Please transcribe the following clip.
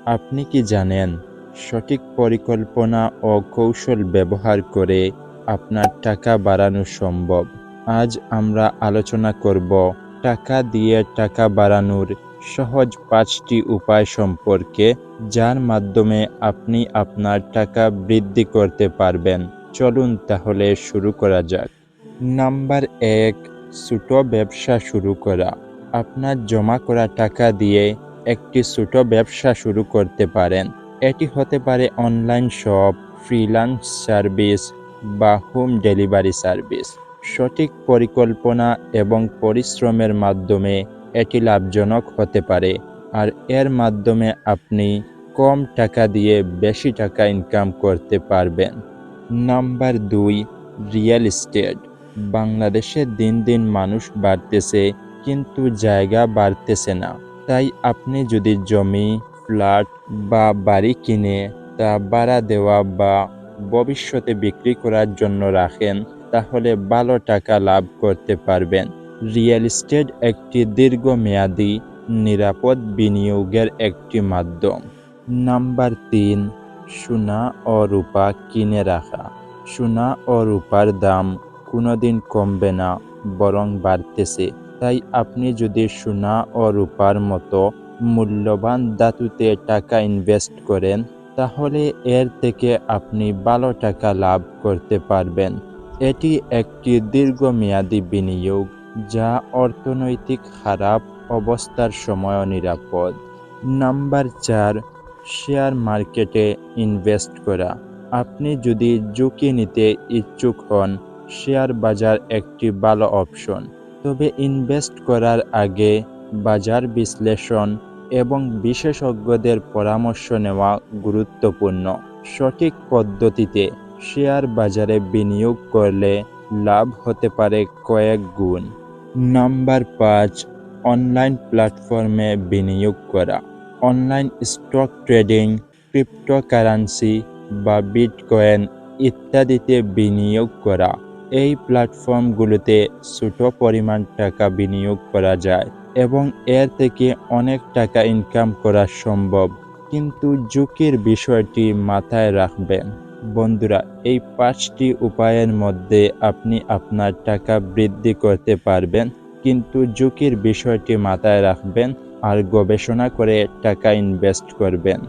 আপনি কি জানেন, সঠিক পরিকল্পনা ও কৌশল ব্যবহার করে আপনার টাকা বাড়ানো সম্ভব? আজ আমরা আলোচনা করব টাকা দিয়ে টাকা বাড়ানোর সহজ ৫টি উপায় সম্পর্কে, যার মাধ্যমে আপনি আপনার টাকা বৃদ্ধি করতে পারবেন। চলুন তাহলে শুরু করা যাক। নাম্বার ১, ছোট ব্যবসা শুরু করা। আপনার জমা করা টাকা দিয়ে একটি ছোট ব্যবসা শুরু করতে পারেন। এটি হতে পারে অনলাইন শপ, ফ্রিল্যান্স সার্ভিস বা হোম ডেলিভারি সার্ভিস। সঠিক পরিকল্পনা এবং পরিশ্রমের মাধ্যমে এটি লাভজনক হতে পারে, আর এর মাধ্যমে আপনি কম টাকা দিয়ে বেশি টাকা ইনকাম করতে পারবেন। Number ২, real estate. বাংলাদেশে দিন দিন মানুষ বাড়তেছে, কিন্তু জায়গা বাড়তেছে না। তাই আপনি যদি জমি, ফ্ল্যাট বা বাড়ি কিনে তা ভাড়া দেওয়া বা ভবিষ্যতে বিক্রি করার জন্য রাখেন, তাহলে ভালো টাকা লাভ করতে পারবেন। রিয়েল এস্টেট একটি দীর্ঘমেয়াদী, নিরাপদ বিনিয়োগের একটি মাধ্যম। নাম্বার ৩, সোনা ও রূপা কিনে রাখা। সোনা ও রূপার দাম কোনোদিন কমবে না, বরং বাড়তেছে। তাই আপনি যদি সোনা ও রূপার মতো মূল্যবান ধাতুতে টাকা ইনভেস্ট করেন, তাহলে এর থেকে আপনি ভালো টাকা লাভ করতে পারবেন। এটি একটি দীর্ঘমেয়াদী বিনিয়োগ, যা অর্থনৈতিক খারাপ অবস্থার সময়ও নিরাপদ। নাম্বার ৪, শেয়ার মার্কেটে ইনভেস্ট করা। আপনি যদি ঝুঁকি নিতে ইচ্ছুক হন, শেয়ার বাজার একটি ভালো অপশন। তবে ইনভেস্ট করার আগে বাজার বিশ্লেষণ এবং বিশেষজ্ঞদের পরামর্শ নেওয়া গুরুত্বপূর্ণ। সঠিক পদ্ধতিতে শেয়ার বাজারে বিনিয়োগ করলে লাভ হতে পারে কয়েক গুণ। নাম্বার ৫, অনলাইন প্ল্যাটফর্মে বিনিয়োগ করা। অনলাইন স্টক ট্রেডিং, ক্রিপ্টোকারেন্সি বা বিটকয়েন ইত্যাদিতে বিনিয়োগ করা। এই প্ল্যাটফর্মগুলোতে ছোট পরিমাণ টাকা বিনিয়োগ করা যায় এবং এর থেকে অনেক টাকা ইনকাম করা সম্ভব, কিন্তু ঝুঁকির বিষয়টি মাথায় রাখবেন। বন্ধুরা, এই ৫টি উপায়ের মধ্যে আপনি আপনার টাকা বৃদ্ধি করতে পারবেন, কিন্তু ঝুঁকির বিষয়টি মাথায় রাখবেন আর গবেষণা করে টাকা ইনভেস্ট করবেন।